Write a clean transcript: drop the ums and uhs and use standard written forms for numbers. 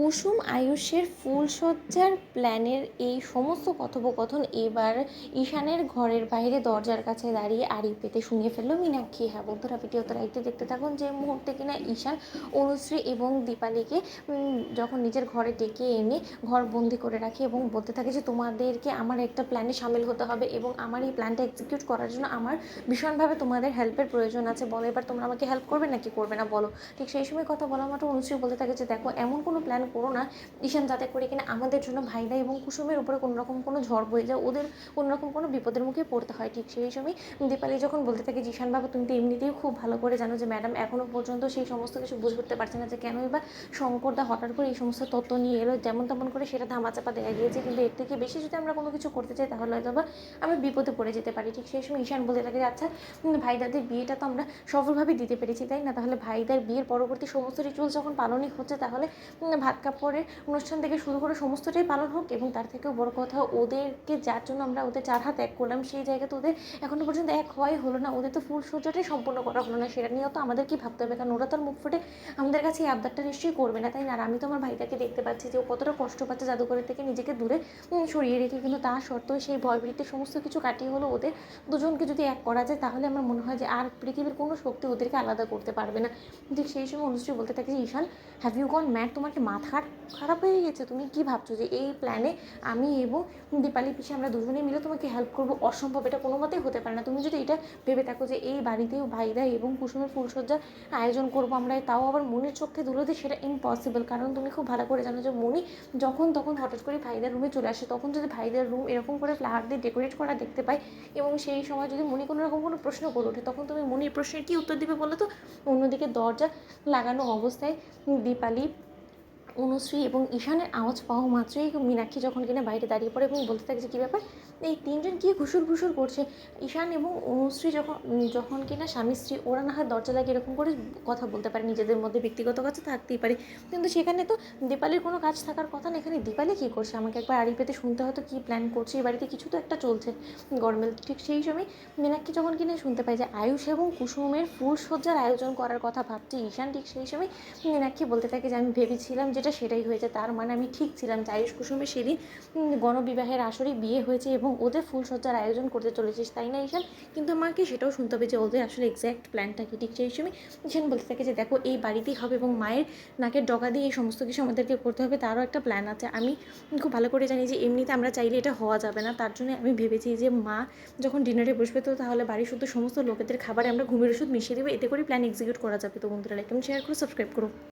কুসুম আয়ুষের ফুলশয্যার প্ল্যানের এই সমস্ত কথোপকথন এবার ঈশানের ঘরের বাইরে দরজার কাছে দাঁড়িয়ে আড়ি পেতে শুনিয়ে ফেললো মীনাক্ষী। হ্যাঁ বন্ধুরা, ভিডিওতে দেখতে থাকুন যে মুহূর্তে কিনা ঈশান অনুশ্রী এবং দীপালিকে যখন নিজের ঘরে ডেকে এনে ঘর বন্দি করে রাখে এবং বলতে থাকে যে তোমাদেরকে আমার একটা প্ল্যানে সামিল হতে হবে এবং আমার এই প্ল্যানটা এক্সিকিউট করার জন্য আমার ভীষণভাবে তোমাদের হেল্পের প্রয়োজন আছে। বলো এবার তোমরা আমাকে হেল্প করবে নাকি করবে না বলো। ঠিক সেই সময় কথা বলা মাত্র অনুশ্রী বলতে থাকে যে দেখো এমন কোনো প্ল্যান করো না ঈশান, যাতে করে কিনা আমাদের জন্য ভাইদা এবং কুসুমের উপরে কোনো রকম কোনো ঝড় বয়ে যায়, ওদের কোনো রকম কোনো বিপদের মুখে পড়তে হয়। ঠিক সেই সময় দীপালি যখন বলতে থাকে ঈশান বাবা তুমি তো এমনিতেই খুব ভালো করে জানো যে ম্যাডাম এখনও পর্যন্ত সেই সমস্ত কিছু বুঝে উঠতে পারছে না যে কেনই বা শঙ্করদা হঠাৎ করে এই সমস্ত তত্ত্ব নিয়ে এলো, যেমন তেমন করে সেটা ধামাচাপা দেওয়া গিয়েছে, কিন্তু এর থেকে বেশি যদি আমরা কোনো কিছু করতে চাই তাহলে হয়তো বা আমরা বিপদে পড়ে যেতে পারি। ঠিক সেই সময় ঈশান বলতে থাকে আচ্ছা ভাইদাদের বিয়েটা তো আমরা সফলভাবে দিতে পেরেছি তাই না, তাহলে ভাইদার বিয়ের পরবর্তী সমস্ত রিচুয়ালস যখন পালনই হচ্ছে তাহলে ভাত কাপড়ের অনুষ্ঠান থেকে শুরু করে সমস্তটাই পালন হোক। এবং তার থেকেও বড় কথা, ওদেরকে যার জন্য আমরা ওদের 4 হাত এক করলাম সেই জায়গাতে ওদের এখনো পর্যন্ত এক হওয়াই হলো না, ওদের তো ফুল সজ্জাটাই সম্পূর্ণ করা হলো না, সেটা নিয়েও তো আমাদের কি ভাবতে হবে, কারণ ওরা তো আর মুখ ফুটে আমাদের কাছে এই আবদারটা নিশ্চয়ই করবে না তাই না। আর আমি তো আমার ভাইটাকে দেখতে পাচ্ছি যে ও কতটা কষ্ট পাচ্ছে জাদুঘরের থেকে নিজেকে দূরে সরিয়ে রেখে, কিন্তু তা সত্ত্বেও সেই ভয়ভীতির সমস্ত কিছু কাটিয়ে হলো ওদের দুজনকে যদি এক করা যায় তাহলে আমার মনে হয় যে আর পৃথিবীর কোনো শক্তি ওদেরকে আলাদা করতে পারবে না। ঠিক সেই সময় অনুশ্রী বলতে থাকে যে ঈশান হ্যাভ ইউ গন ম্যাড, তোমার কি মাথা খারাপ হয়ে গেছে, তুমি কি ভাবছো যে এই প্ল্যানে আমি এবং দীপালি পিছিয়ে আমরা দুজনে মিলে তোমাকে হেল্প করবো? অসম্ভব, এটা কোনো মতেই হতে পারে না। তুমি যদি এটা ভেবে থাকো যে এই বাড়িতেও ভাইদা এবং কুসুমের ফুলসজ্জার আয়োজন করবো আমরা, তাও আবার মনির চোখে ধুলো দিয়ে, সেটা ইম্পসিবল। কারণ তুমি খুব ভালো করে জানো যে মনি যখন তখন হঠাৎ করে ভাইদার রুমে চলে আসে, তখন যদি ভাইদার রুম এরকম করে ফ্লাওয়ার দিয়ে ডেকোরেট করা দেখতে পাই এবং সেই সময় যদি মনি কোনো রকম কোনো প্রশ্ন করে ওঠে, তখন তুমি মনির প্রশ্নের কী উত্তর দিবে বলো তো? অন্যদিকে দরজা লাগানো অবস্থায় দীপালি, অনুশ্রী এবং ঈশানের আওয়াজ পাওয়া মাত্রই মীনাক্ষী যখন কিনা বাইরে দাঁড়িয়ে পড়ে এবং বলতে থাকে যে কী ব্যাপার, এই তিনজন কী ঘুষুর ঘুষুর করছে। ঈশান এবং অনুশ্রী যখন যখন কিনা স্বামী স্ত্রী, ওরা না হয় দরজা লাগিয়ে এরকম করে কথা বলতে পারে, নিজেদের মধ্যে ব্যক্তিগত কাছে থাকতেই পারে, কিন্তু সেখানে তো দীপালির কোনো কাজ থাকার কথা না। এখানে দীপালি কী করছে আমাকে একবার আড়ি পেতে শুনতে হতো কী প্ল্যান করছে, এই বাড়িতে কিছু তো একটা চলছে গরমেল। ঠিক সেই সময় মীনাক্ষী যখন কিনা শুনতে পায় যে আয়ুষ এবং কুসুমের ফুলসজ্জার আয়োজন করার কথা ভাবছে ঈশান, ঠিক সেই সময় মীনাক্ষী বলতে থাকে যে আমি ভেবেছিলাম যেটা সেটাই হয়েছে, তার মানে আমি ঠিক ছিলাম যে আয়ুষ কুসুমের সেদিন গণবিবাহের আসরে বিয়ে হয়েছে এবং ওদের ফুলসজ্জার আয়োজন করতে চলেছিস তাই না ঈশান। কিন্তু আমাকে সেটাও শুনতে হবে যে ওদের আসলে এক্স্যাক্ট প্ল্যানটা কি। ঠিক সেই সময় ঈশান বলতে থাকে যে দেখো এই বাড়িতেই হবে এবং মায়ের নাকের ডগা দিয়ে এই সমস্ত কিছু আমাদেরকে করতে হবে, তারও একটা প্ল্যান আছে। আমি খুব ভালো করে জানি যে এমনিতে আমরা চাইলে এটা হওয়া যাবে না, তার জন্য আমি ভেবেছি যে মা যখন ডিনারে বসবে তো তাহলে বাড়ির শুধু সমস্ত লোকেদের খাবারে আমরা ঘুমের ওষুধ মিশিয়ে দেবো, এতে করে প্ল্যান এক্সিকিউট করা যাবে। তো বন্ধুরা লাইক এবং শেয়ার করে সাবস্ক্রাইব করো।